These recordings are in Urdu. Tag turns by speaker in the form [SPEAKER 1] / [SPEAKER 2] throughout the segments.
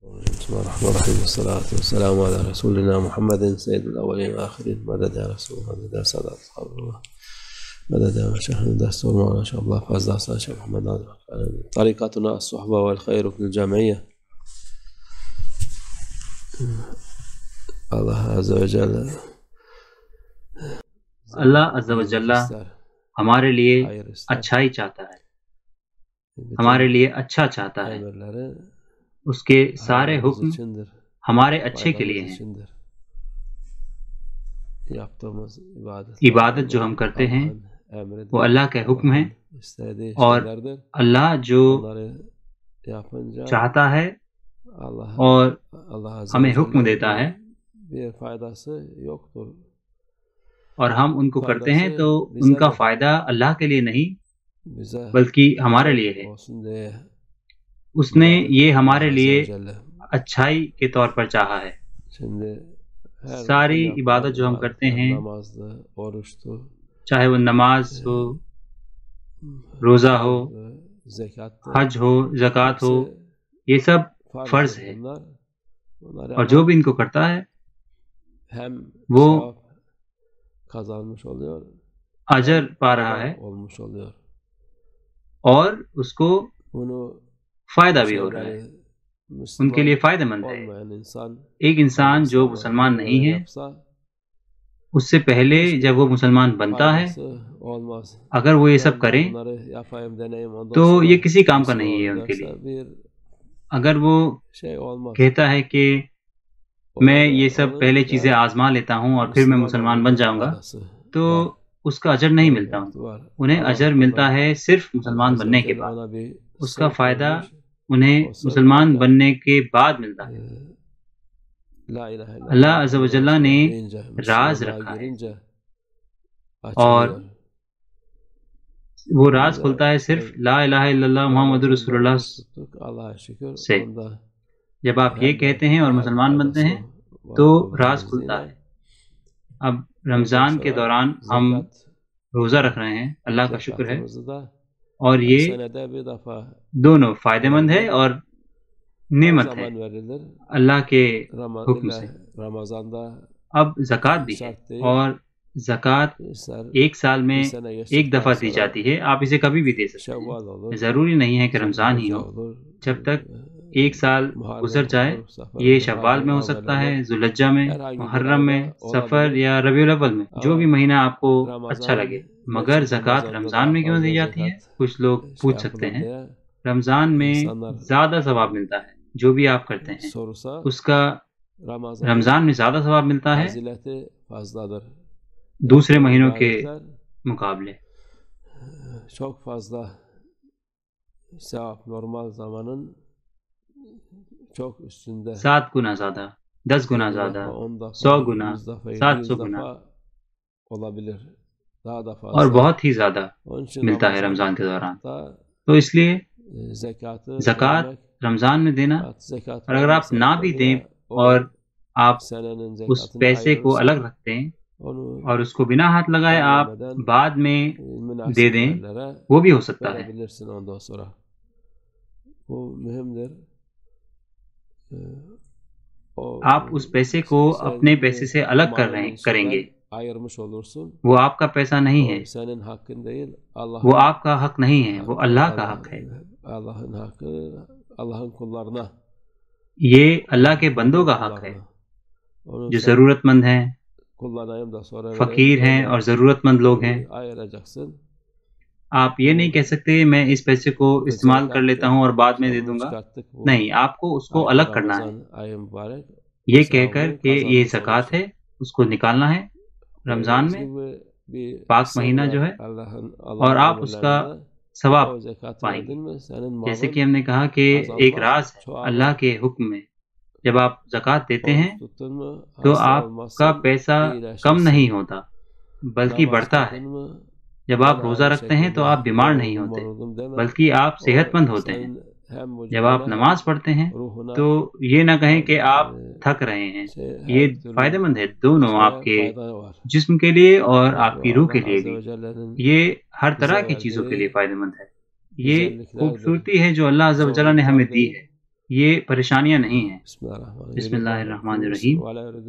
[SPEAKER 1] بسم الله الرحمن الرحيم والصلاة والسلام على رسولنا محمد سيد الأولين والآخرين. مدد يا رسول الله، مدد يا سادة أصحاب الله، مدد يا مشايخنا الدستور مولانا إن شاء الله فاز داستان شيخ محمد ناظر. طريقتنا الصحبة والخير في الجمعية. اللہ عز و جل
[SPEAKER 2] اللہ عز و جل ہمارے لیے اچھائی چاہتا ہے، ہمارے لیے اچھا چاہتا ہے۔ اس کے سارے حکم ہمارے اچھے کے لیے ہیں۔ عبادت جو ہم کرتے ہیں وہ اللہ کے حکم ہیں، اور اللہ جو چاہتا ہے اور ہمیں حکم دیتا ہے اور ہم ان کو کرتے ہیں تو ان کا فائدہ اللہ کے لیے نہیں بلکہ ہمارے لیے ہے۔ اس نے یہ ہمارے لیے اچھائی کے طور پر چاہا ہے۔ ساری عبادت جو ہم کرتے ہیں، چاہے وہ نماز ہو، روزہ ہو، حج ہو، زکوٰۃ ہو، یہ سب فرض ہے، اور جو بھی ان کو کرتا ہے وہ اجر پا رہا ہے اور اس کو فائدہ بھی ہو رہا ہے، ان کے لیے فائدہ مند ہے۔ ایک انسان جو مسلمان نہیں ہے، اس سے پہلے جب وہ مسلمان بنتا ہے، اگر وہ یہ سب کریں تو یہ کسی کام کا نہیں ہے ان کے لیے۔ اگر وہ کہتا ہے کہ میں یہ سب پہلے چیزیں آزما لیتا ہوں اور پھر میں مسلمان بن جاؤں گا، تو اس کا اجر نہیں ملتا۔ انہیں اجر ملتا ہے صرف مسلمان بننے کے بعد، اس کا فائدہ انہیں مسلمان بننے کے بعد ملتا ہے۔ اللہ عز و جل نے راز رکھا ہے، اور وہ راز کھلتا ہے صرف لا الہ الا اللہ محمد رسول اللہ سے۔ جب آپ یہ کہتے ہیں اور مسلمان بنتے ہیں تو راز کھلتا ہے۔ اب رمضان کے دوران ہم روزہ رکھ رہے ہیں، اللہ کا شکر ہے، اور یہ دونوں فائدہ مند ہے اور نعمت ہے اللہ کے حکم سے۔ اب زکوٰۃ بھی ہے، اور زکوٰۃ ایک سال میں ایک دفعہ دی جاتی ہے، آپ اسے کبھی بھی دے سکتے ہیں، ضروری نہیں ہے کہ رمضان ہی ہو۔ جب تک ایک سال گزر جائے، یہ شوال میں ہو سکتا ہے، ذوالحجہ میں، محرم میں، سفر یا ربیع الاول میں، جو بھی مہینہ آپ کو اچھا لگے۔ مگر زکوٰۃ رمضان میں کیوں دی جاتی ہے؟ کچھ لوگ پوچھ سکتے ہیں۔ رمضان میں زیادہ ثواب ملتا ہے، جو بھی آپ کرتے ہیں اس کا رمضان میں زیادہ ثواب ملتا ہے دوسرے مہینوں کے مقابلے۔ 7 گنا زیادہ، 10 گنا زیادہ، 100 گنا، 700 گنا، اور بہت ہی زیادہ ملتا ہے رمضان کے دوران۔ تو اس لیے زکوٰۃ رمضان میں دینا، اور اگر آپ نہ بھی دیں اور آپ اس پیسے کو الگ رکھتے ہیں اور اس کو بنا ہاتھ لگائے آپ بعد میں دے دیں، وہ بھی ہو سکتا ہے۔ آپ اس پیسے کو اپنے پیسے سے الگ کریں گے، وہ آپ کا پیسہ نہیں ہے، وہ آپ کا حق نہیں ہے، وہ اللہ کا حق ہے۔ یہ اللہ کے بندوں کا حق ہے جو ضرورت مند ہیں، فقیر ہیں اور ضرورت مند لوگ ہیں۔ آپ یہ نہیں کہہ سکتے میں اس پیسے کو استعمال کر لیتا ہوں اور بعد میں دے دوں گا، نہیں، آپ کو اس کو الگ کرنا ہے، یہ کہہ کر کہ یہ زکوٰۃ ہے، اس کو نکالنا ہے رمضان میں، پاک مہینہ جو ہے، اور آپ اس کا ثواب پائیں گے۔ جیسے کہ ہم نے کہا کہ ایک راز ہے اللہ کے حکم میں، جب آپ زکوٰۃ دیتے ہیں تو آپ کا پیسہ کم نہیں ہوتا بلکہ بڑھتا ہے۔ جب آپ روزہ رکھتے ہیں تو آپ بیمار نہیں ہوتے بلکہ آپ صحت مند ہوتے ہیں۔ جب آپ نماز پڑھتے ہیں تو یہ نہ کہیں کہ آپ تھک رہے ہیں، یہ فائدہ مند ہے دونوں، آپ کے جسم کے لیے اور آپ کی روح کے لیے بھی، یہ ہر طرح کی چیزوں کے لیے فائدہ مند ہے۔ یہ خوبصورتی ہے جو اللہ عز و جل نے ہمیں دی ہے، یہ پریشانیاں نہیں ہیں۔ بسم اللہ الرحمن الرحیم۔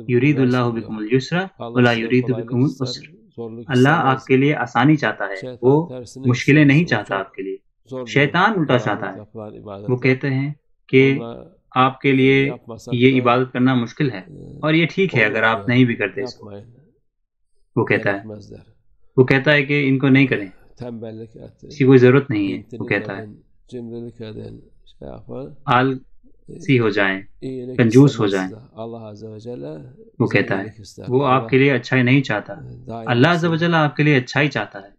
[SPEAKER 2] یرید اللہ بکم الیسر ولا یرید بکم العسر۔ اللہ آپ کے لیے آسانی چاہتا ہے، وہ مشکلیں نہیں چاہتا آپ کے لیے۔ شیطان الٹا چاہتا ہے، وہ کہتے ہیں کہ آپ کے لیے یہ عبادت کرنا مشکل ہے، اور یہ ٹھیک ہے اگر آپ نہیں بھی کرتے اس کو۔ وہ کہتا ہے کہ ان کو نہیں کریں، اس کی کوئی ضرورت نہیں ہے۔ وہ کہتا ہے آلسی ہو جائیں، کنجوس ہو جائیں۔ وہ کہتا ہے وہ آپ کے لیے اچھائی نہیں چاہتا، اللہ عز و جل آپ کے لیے اچھائی چاہتا ہے۔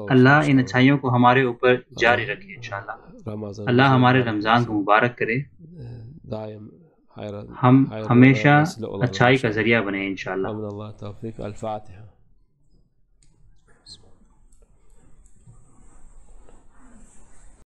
[SPEAKER 2] اللہ ان اچھائیوں کو ہمارے اوپر جاری رکھے انشاءاللہ۔ اللہ ہمارے رمضان کو مبارک کرے، ہم ہمیشہ اچھائی کا ذریعہ بنے انشاءاللہ۔
[SPEAKER 1] اللہ توفیق۔ الفاتحہ۔